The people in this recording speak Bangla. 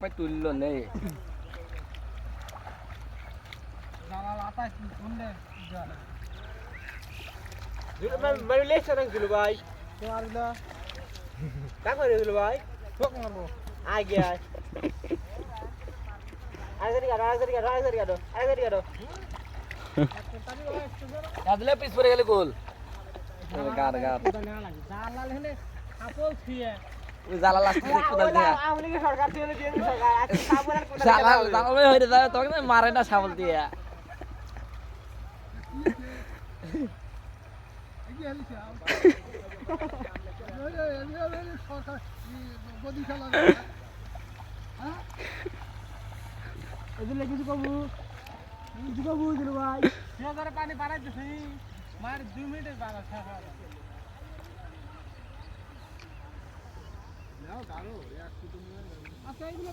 ไม่ตุนเลย Malaysia nang dulu bay. Tak ada dulu bay. Agi ay. Ay kado. কাদলে পিস পড়ে গেলে গোল গার গার ওই জালা লাস্ট কোদাল দিয়া Amli ke sarkar diye diye sarkar. Achi sabun ar koda. জালা জালা হইরে যায় তখন মারে না শাবল দিয়া এদিকে কিছু কবু কিছু কবু দিল ভাই সেখানে পানি বাড়াইতেছি মার 2 মিনিটের বাড়া ছাড়া নাও গারো এক কুতুম আচ্ছা এগুলো